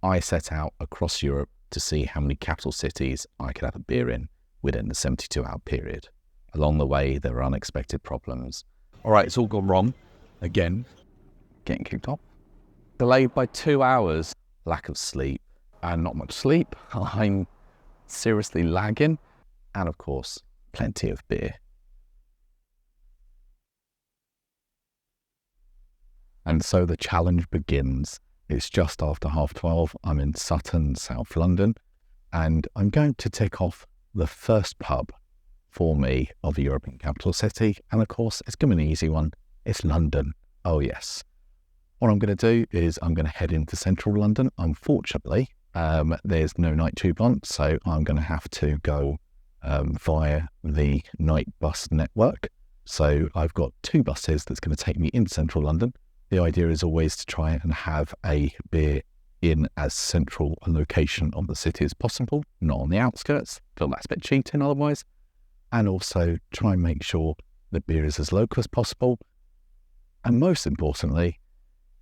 I set out across Europe to see how many capital cities I could have a beer in within the 72-hour period. Along the way, there were unexpected problems. All right, it's all gone wrong. Again, getting kicked off. Delayed by 2 hours, lack of sleep, and not much sleep. I'm seriously lagging. And of course, plenty of beer. And so the challenge begins. It's just after 12:30. I'm in Sutton, South London, and I'm going to tick off the first pub for me of a European capital city. And of course, it's going to be an easy one. It's London. Oh yes. What I'm going to do is I'm going to head into central London. Unfortunately, there's no night tube on, so I'm going to have to go via the night bus network. So I've got 2 buses that's going to take me in central London. The idea is always to try and have a beer in as central a location of the city as possible, not on the outskirts. Feel that's a bit cheating otherwise. And also try and make sure the beer is as local as possible. And most importantly,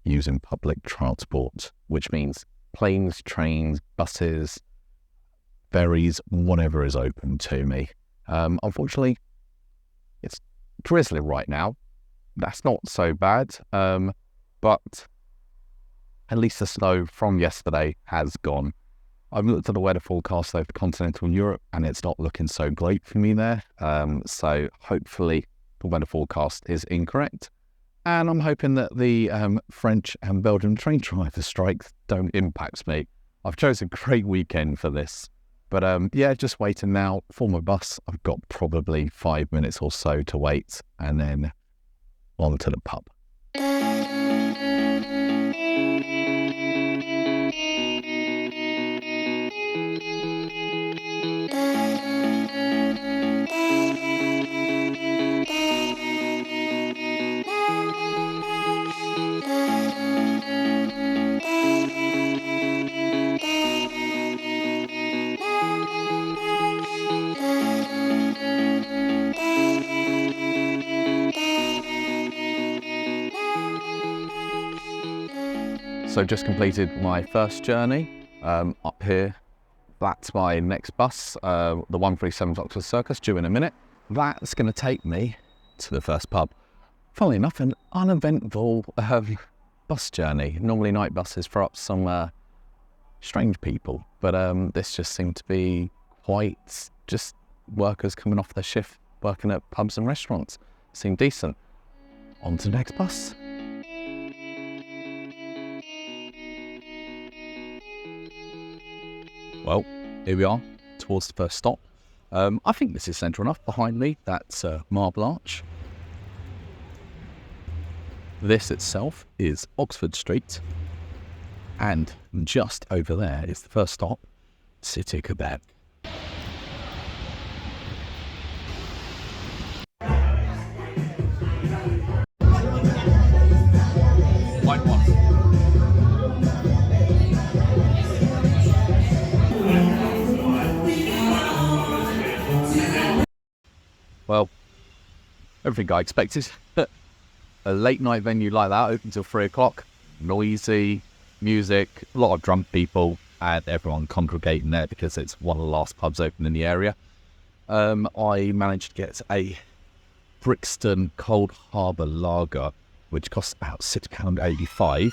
using public transport, which means planes, trains, buses, ferries, whatever is open to me. Unfortunately, it's drizzling right now. That's not so bad, but at least the snow from yesterday has gone. I've looked at the weather forecast over continental Europe and it's not looking so great for me there. So hopefully the weather forecast is incorrect. And I'm hoping that the French and Belgian train driver strikes don't impact me. I've chosen a great weekend for this. But yeah, just waiting now for my bus. I've got probably 5 minutes or so to wait and then on to the pub. So just completed my first journey up here. That's my next bus, the 137 Oxford Circus, due in a minute. That's going to take me to the first pub. Funnily enough, an uneventful bus journey. Normally night buses throw up some strange people, but this just seemed to be quite just workers coming off their shift, working at pubs and restaurants. Seemed decent. On to the next bus. Well, here we are, towards the first stop. I think this is central enough. Behind me, that's Marble Arch. This itself is Oxford Street. And just over there is the first stop, City of Quebec. White one. Well, everything I expected. A late night venue like that, open till 3 o'clock, noisy, music, a lot of drunk people, and everyone congregating there because it's one of the last pubs open in the area. I managed to get a Brixton Cold Harbour Lager, which costs about £6.85.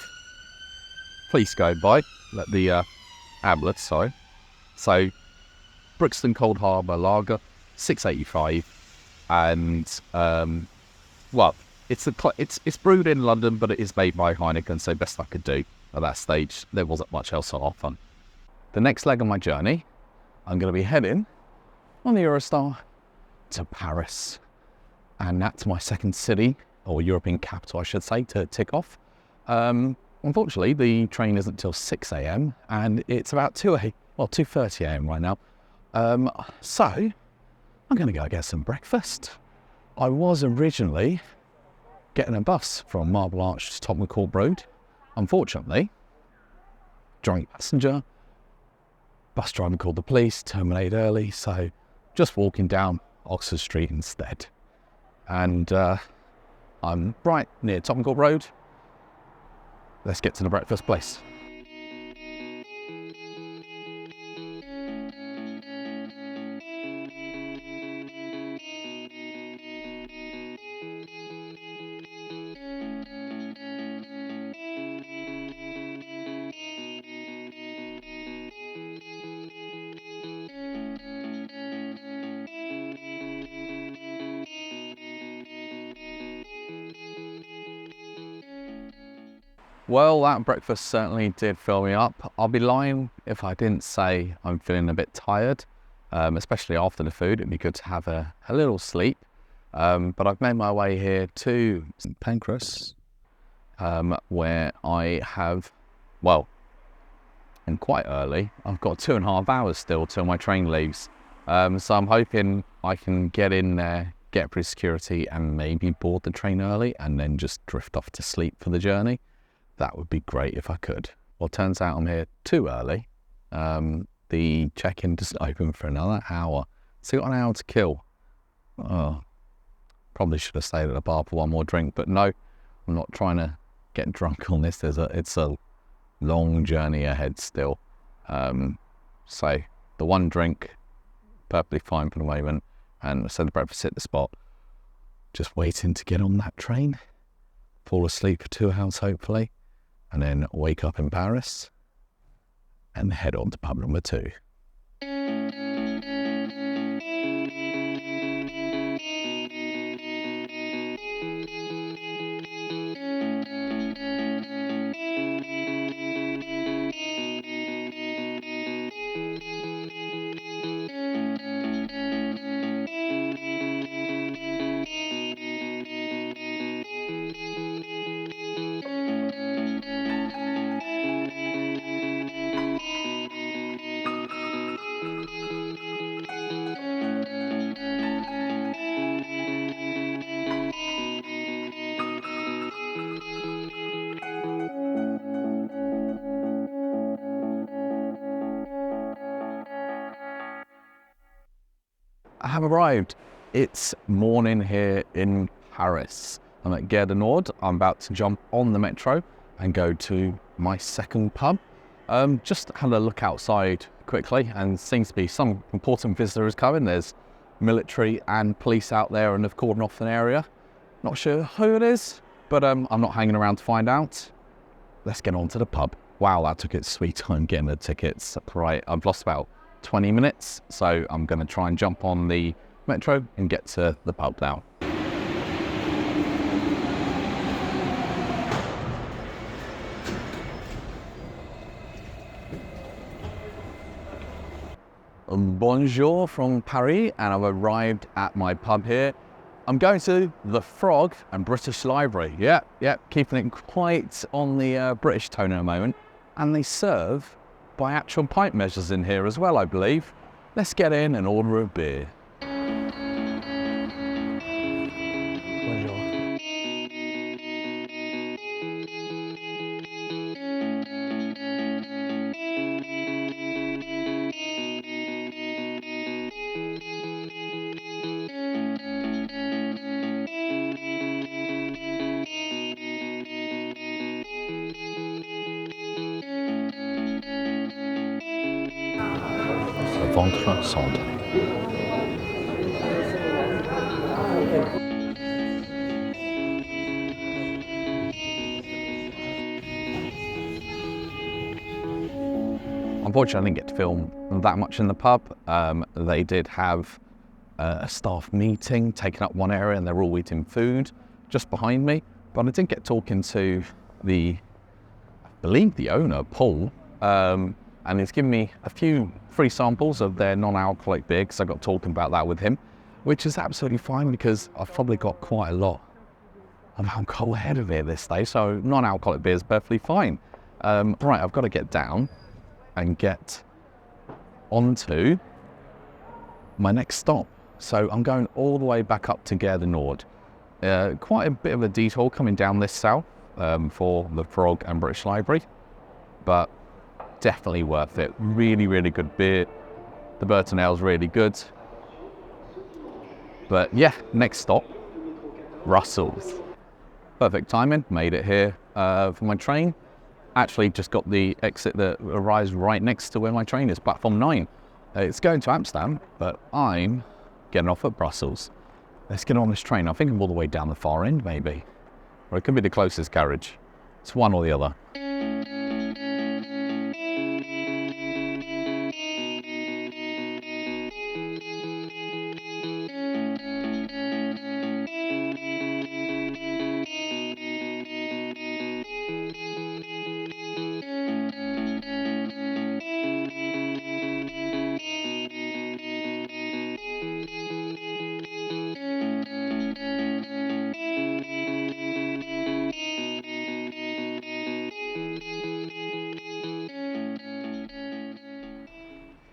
Please go by, let the ambulance, sorry. So, Brixton Cold Harbour Lager, £6.85. And well, it's brewed in London, but it is made by Heineken, so best I could do at that stage. There wasn't much else on offer. The next leg of my journey, I'm going to be heading on the Eurostar to Paris, and that's my second city, or European capital I should say, to tick off. Unfortunately, the train isn't till 6 a.m. and it's about 2:30 a.m. right now. So I'm going to go get some breakfast. I was originally getting a bus from Marble Arch to Tottenham Court Road. Unfortunately, drunk passenger, bus driver called the police, terminated early, so just walking down Oxford Street instead. And I'm right near Tottenham Court Road. Let's get to the breakfast place. Well, that breakfast certainly did fill me up. I'll be lying if I didn't say I'm feeling a bit tired, especially after the food. It'd be good to have a little sleep. But I've made my way here to St Pancras, where I have, well, and quite early. I've got 2.5 hours still till my train leaves. So I'm hoping I can get in there, get through security and maybe board the train early and then just drift off to sleep for the journey. That would be great if I could. Well, turns out I'm here too early. The check-in doesn't open for another hour. So I've got an hour to kill. Oh, probably should have stayed at the bar for one more drink, but no, I'm not trying to get drunk on this. It's a long journey ahead still. So the one drink, perfectly fine for the moment, and so the breakfast hit the spot. Just waiting to get on that train, fall asleep for 2 hours hopefully, and then wake up in Paris and head on to pub number 2. I have arrived. It's morning here in Paris. I'm at Gare du Nord. I'm about to jump on the metro and go to my second pub. Just had a look outside quickly and seems to be some important visitors coming. There's military and police out there and they've cordoned off an area. Not sure who it is, but I'm not hanging around to find out. Let's get on to the pub. Wow, that took its sweet time getting the tickets. Right, I've lost about 20 minutes, so I'm going to try and jump on the metro and get to the pub now. Bonjour from Paris, and I've arrived at my pub here. I'm going to the Frog and British Library. Yeah, keeping it quite on the British tone in a moment. And they serve by actual pint measures in here as well, I believe. Let's get in and order a beer. Ventre santé. Unfortunately, I didn't get to film that much in the pub. They did have a staff meeting taking up one area and they're all eating food just behind me. But I did get talking to I believe the owner, Paul, and he's given me a few free samples of their non-alcoholic beer because I got talking about that with him, which is absolutely fine because I've probably got quite a lot of alcohol ahead of me this day, so non-alcoholic beer is perfectly fine. Right, I've got to get down and get onto my next stop. So I'm going all the way back up to Gare du Nord. Quite a bit of a detour coming down this south for the Frog and British Library, but definitely worth it. Really, really good beer. The Burton Ale's really good. But yeah, next stop, Brussels. Perfect timing, made it here for my train. Actually just got the exit that arrives right next to where my train is, platform 9. It's going to Amsterdam, but I'm getting off at Brussels. Let's get on this train. I think I'm all the way down the far end maybe, or it could be the closest carriage. It's one or the other.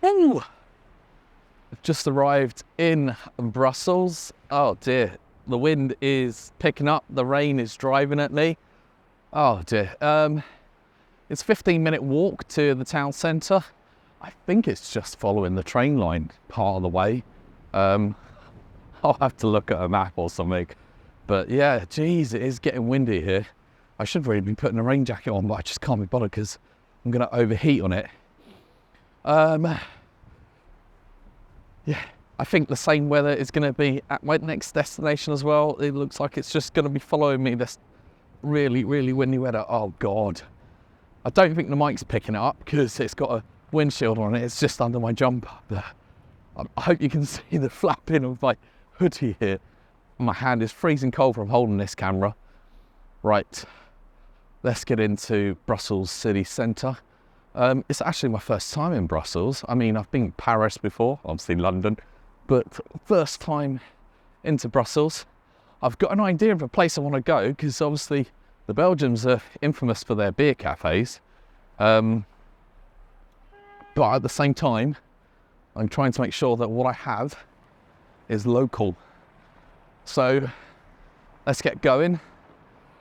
Ooh. I've just arrived in Brussels. Oh dear, the wind is picking up, the rain is driving at me. Oh dear. It's a 15-minute walk to the town centre. I think it's just following the train line part of the way. I'll have to look at a map or something. But yeah, geez, it is getting windy here. I should really be putting a rain jacket on, but I just can't be bothered because I'm going to overheat on it. Yeah, I think the same weather is going to be at my next destination as well. It looks like it's just going to be following me, this really, really windy weather. Oh God. I don't think the mic's picking it up because it's got a windshield on it. It's just under my jumper. I hope you can see the flapping of my hoodie here. My hand is freezing cold from holding this camera. Right, let's get into Brussels city centre. It's actually my first time in Brussels. I mean, I've been in Paris before, obviously London, but first time into Brussels. I've got an idea of a place I want to go because obviously the Belgians are infamous for their beer cafes. But at the same time, I'm trying to make sure that what I have is local. So let's get going.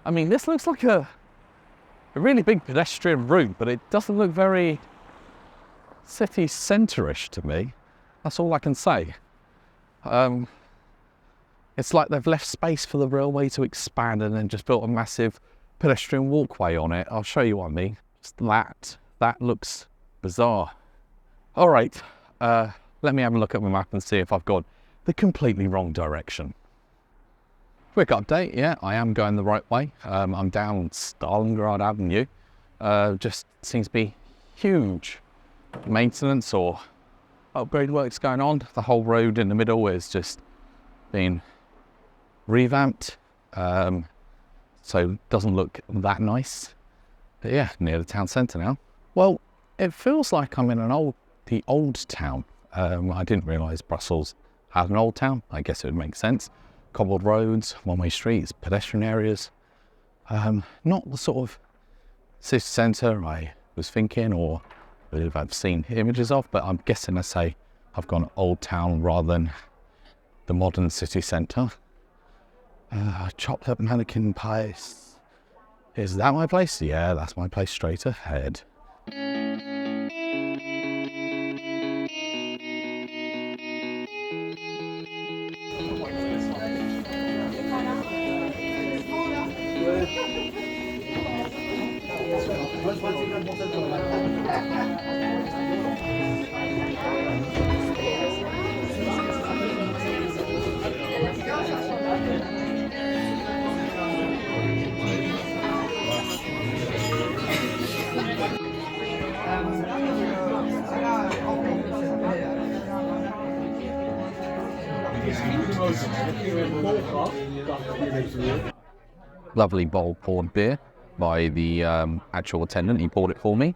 I mean, this looks like a really big pedestrian route, but it doesn't look very city centre-ish to me. That's all I can say. It's like they've left space for the railway to expand and then just built a massive pedestrian walkway on it. I'll show you what I mean. Just that looks bizarre. All right, let me have a look at my map and see if I've gone the completely wrong direction. Quick update, yeah, I am going the right way. I'm down Stalingrad Avenue. Just seems to be huge maintenance or upgrade works going on. The whole road in the middle is just being revamped. So it doesn't look that nice. But yeah, near the town centre now. Well, it feels like I'm in the old town. I didn't realise Brussels had an old town. I guess it would make sense. Cobbled roads, one-way streets, pedestrian areas. Not the sort of city centre I was thinking or believe I've seen images of, but I'm guessing I say I've gone old town rather than the modern city centre. Chopped up mannequin pies. Is that my place? Yeah, that's my place straight ahead. Lovely bowl poured beer by the actual attendant. He poured it for me.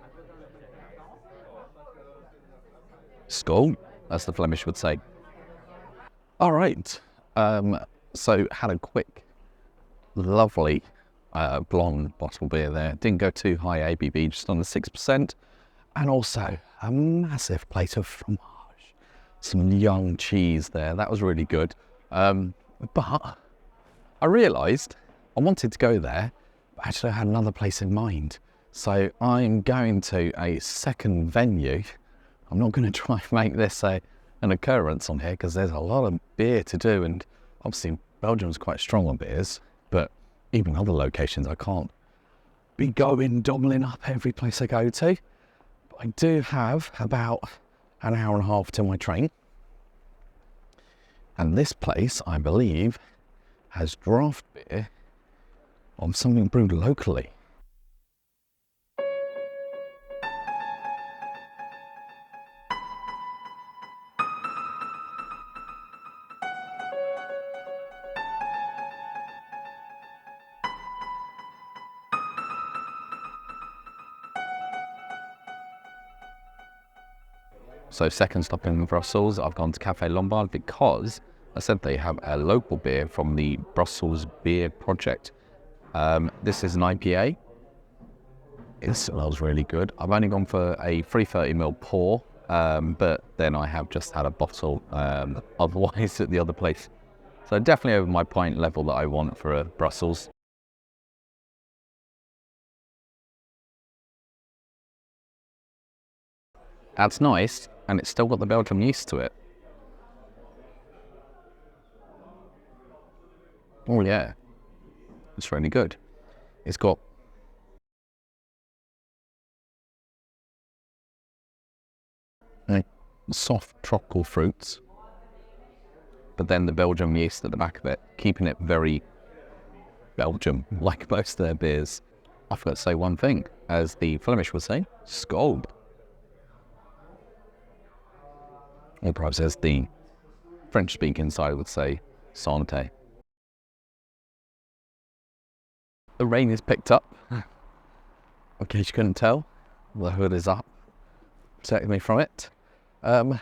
Skål, as the Flemish would say. All right, so had a quick, lovely blonde bottle beer there. Didn't go too high ABV, just under 6%. And also a massive plate of fromage. Some young cheese there. That was really good. But I realised I wanted to go there, but actually I had another place in mind. So I'm going to a second venue. I'm not going to try and make this an occurrence on here because there's a lot of beer to do, and obviously Belgium's quite strong on beers, but even other locations I can't be doubling up every place I go to. But I do have about an hour and a half to my train. And this place, I believe, has draft beer of something brewed locally. So second stop in Brussels, I've gone to Café Lombard because I said they have a local beer from the Brussels Beer Project. This is an IPA. It smells really good. I've only gone for a 330ml pour. but then I have just had a bottle otherwise at the other place. So definitely over my pint level that I want for a Brussels. That's nice, and it's still got the Belgium yeast to it. Oh yeah, it's really good. It's got soft tropical fruits, but then the Belgium yeast at the back of it, keeping it very Belgium, like most of their beers. I forgot to say one thing, as the Flemish would say, skål. Or perhaps as the French-speaking side would say, santé. The rain is picked up. In case you couldn't tell, the hood is up, protecting me from it. But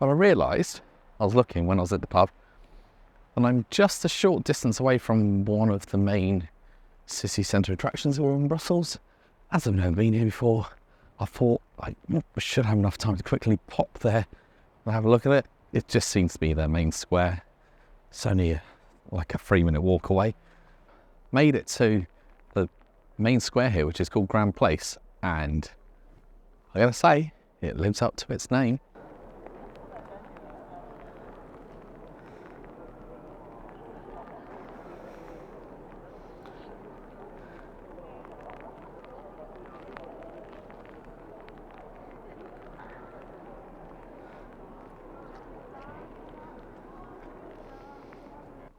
I realised, I was looking when I was at the pub, and I'm just a short distance away from one of the main city centre attractions here in Brussels. As I've never been here before, I thought I should have enough time to quickly pop there and have a look at it. It just seems to be their main square. It's only like a 3-minute walk away. Made it to the main square here, which is called Grand Place, and I gotta say, it lives up to its name.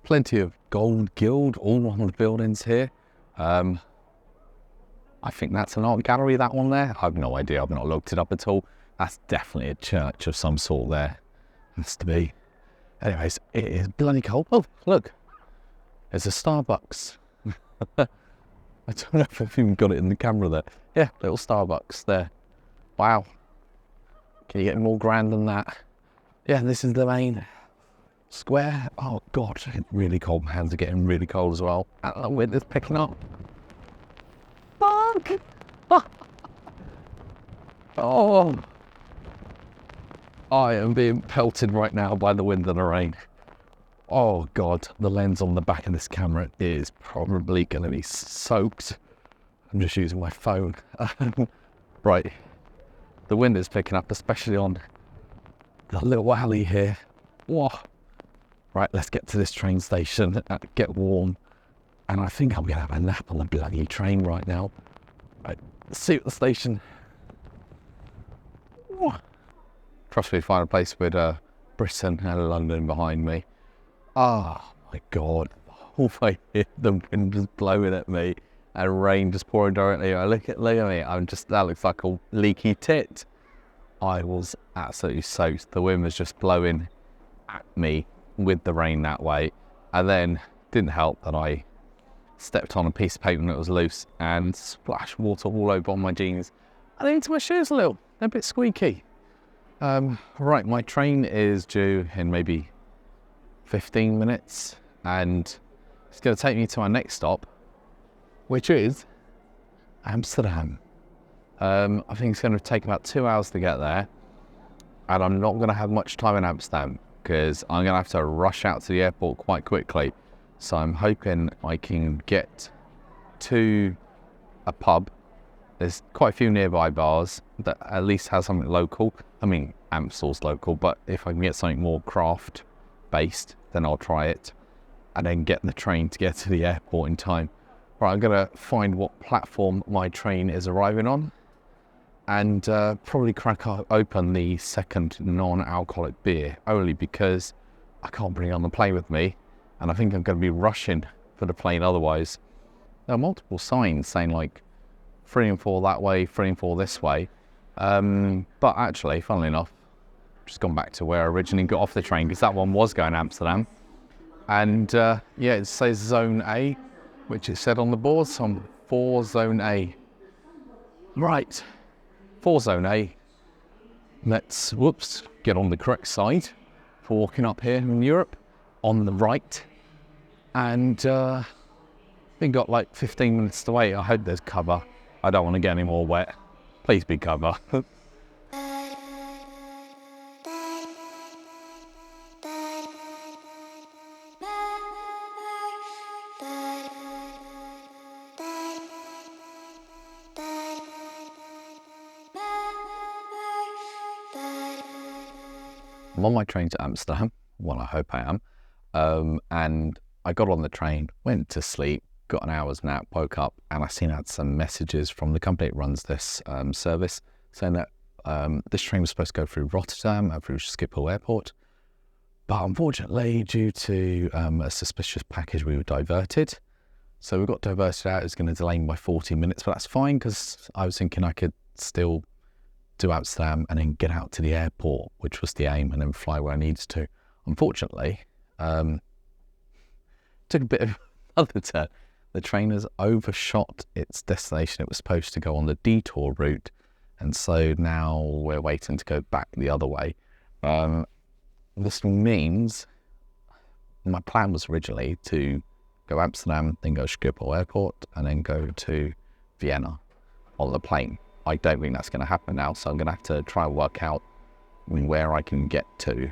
Plenty of gold gilt all on the buildings here. I think that's an art gallery, that one there. I've no idea, I've not looked it up at all. That's definitely a church of some sort there. Has to be. Anyways, it is bloody cold. Oh, look, there's a Starbucks. I don't know if I've even got it in the camera there. Yeah, little Starbucks there. Wow. Can you get more grand than that? Yeah, this is the main square. Oh god, really cold. My hands are getting really cold as well. And the wind is picking up. Fuck! Oh, I am being pelted right now by the wind and the rain. Oh god, the lens on the back of this camera is probably going to be soaked. I'm just using my phone. Right, the wind is picking up, especially on the little alley here. Whoa. Right, let's get to this train station, get warm, and I think I'm going to have a nap on the bloody train right now. Right, see you at the station. Whoa. Trust me, find a place with Britain and London behind me. Oh my god, all I hear, the wind just blowing at me and rain just pouring directly. Look at me, that looks like a leaky tit. I was absolutely soaked. The wind was just blowing at me with the rain that way, and then didn't help that I stepped on a piece of paper that was loose and splashed water all over on my jeans and into my shoes a little. They're a bit squeaky. Right, my train is due in maybe 15 minutes, and it's going to take me to our next stop, which is Amsterdam. I think it's going to take about 2 hours to get there, and I'm not going to have much time in Amsterdam because I'm going to have to rush out to the airport quite quickly. So I'm hoping I can get to a pub. There's quite a few nearby bars that at least has something local. I mean, Amstel's local, but if I can get something more craft based, then I'll try it, and then get the train to get to the airport in time. Right, I'm going to find what platform my train is arriving on, and probably crack open the second non-alcoholic beer, only because I can't bring it on the plane with me, and I think I'm going to be rushing for the plane otherwise. There are multiple signs saying like 3 and 4 that way, 3 and 4 this way, but actually, funnily enough, I've just gone back to where I originally got off the train, because that one was going to Amsterdam, and yeah, it says Zone A, which it said on the board, so I'm 4 Zone A. Right. 4 Zone A. Let's, get on the correct side for walking up here in Europe, on the right. And we've got like 15 minutes to wait. I hope there's cover. I don't want to get any more wet. Please be cover. I'm on my train to Amsterdam. Well, I hope I am. And I got on the train, went to sleep, got an hour's nap, woke up, and I seen I had some messages from the company that runs this service saying that this train was supposed to go through Rotterdam and through Schiphol Airport. But unfortunately, due to a suspicious package, we were diverted. So we got diverted out. It was going to delay me by 40 minutes, but that's fine because I was thinking I could still do Amsterdam and then get out to the airport, which was the aim, and then fly where I needed to. Unfortunately, took a bit of another turn. The train has overshot its destination. It was supposed to go on the detour route, and so now we're waiting to go back the other way. This means my plan was originally to go Amsterdam, then go Schiphol Airport, and then go to Vienna on the plane. I don't think that's going to happen now, so I'm going to have to try and work out where I can get to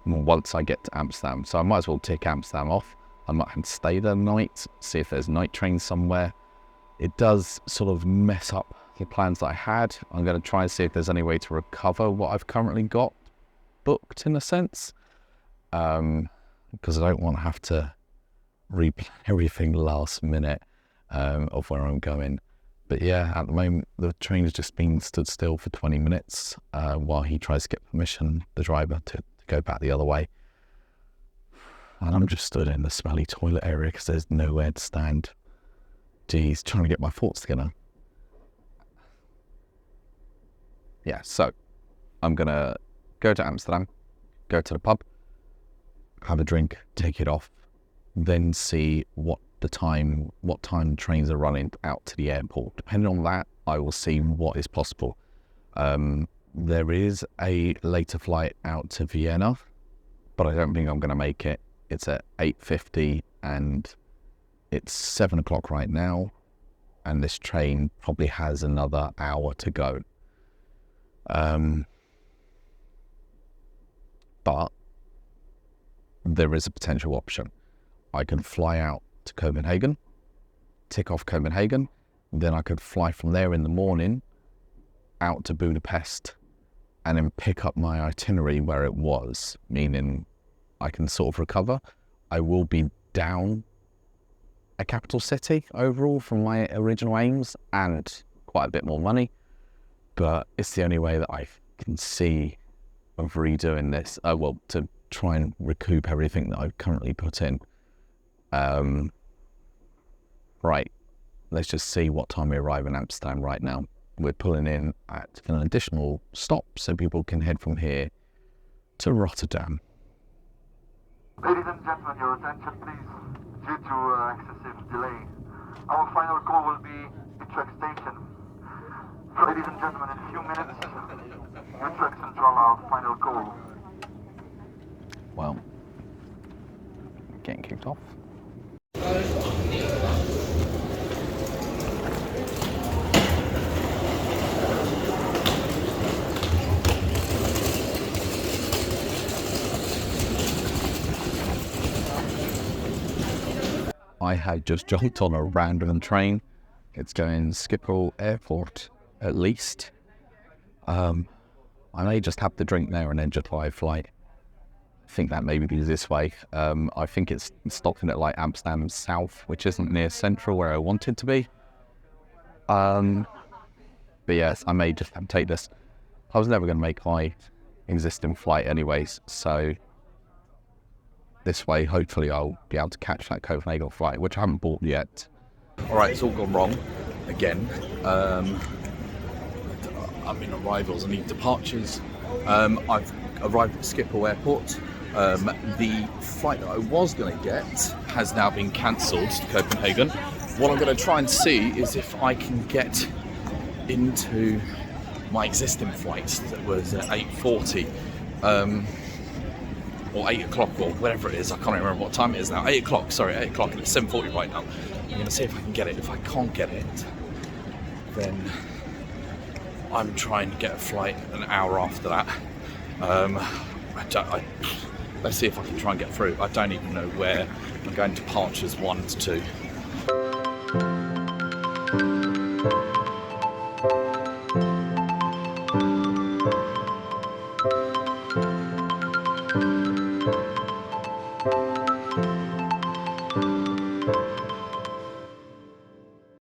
once I get to Amsterdam. So I might as well tick Amsterdam off. I might have to stay there the night, see if there's night trains somewhere. It does sort of mess up the plans that I had. I'm going to try and see if there's any way to recover what I've currently got booked, in a sense, because I don't want to have to replan everything last minute of where I'm going. But yeah, at the moment the train has just been stood still for 20 minutes while he tries to get permission, the driver, to go back the other way. And I'm just stood in the smelly toilet area because there's nowhere to stand. Geez, trying to get my thoughts together. Yeah, so I'm going to go to Amsterdam, go to the pub, have a drink, take it off, then see what time trains are running out to the airport. Depending on that, I will see what is possible. There is a later flight out to Vienna, but I don't think I'm going to make it. It's at 8:50 and it's 7 o'clock right now, and this train probably has another hour to go. But there is a potential option. I can fly out to Copenhagen, tick off Copenhagen, then I could fly from there in the morning out to Budapest and then pick up my itinerary where it was, meaning I can sort of recover. I will be down a capital city overall from my original aims and quite a bit more money, but it's the only way that I can see of redoing this. To try and recoup everything that I've currently put in. Right, let's just see what time we arrive in Amsterdam right now. We're pulling in at an additional stop so people can head from here to Rotterdam. Ladies and gentlemen, your attention please. Due to excessive delay, our final call will be Utrecht Station. Ladies and gentlemen, in a few minutes, Utrecht Central, our final call. Well, getting kicked off. I had just jumped on a random train. It's going Schiphol Airport, at least. I may just have to drink there and then just fly a flight. I think that maybe be this way. I think it's stopping at like Amsterdam South, which isn't near Central where I wanted to be. But yes, I may just have to take this. I was never going to make my existing flight anyways, so this way hopefully I'll be able to catch that Copenhagen flight, which I haven't bought yet. Alright, it's all gone wrong again. I mean arrivals, I need departures. I've arrived at Schiphol Airport. The flight that I was going to get has now been cancelled to Copenhagen. What I'm going to try and see is if I can get into my existing flights that was at 8:40 or 8 o'clock or whatever it is. I can't remember what time it is now. 8 o'clock, sorry, 8 o'clock, and it's 7:40 right now. I'm going to see if I can get it. If I can't get it, then I'm trying to get a flight an hour after that. Let's see if I can try and get through. I don't even know where. I'm going departures 1 to 2.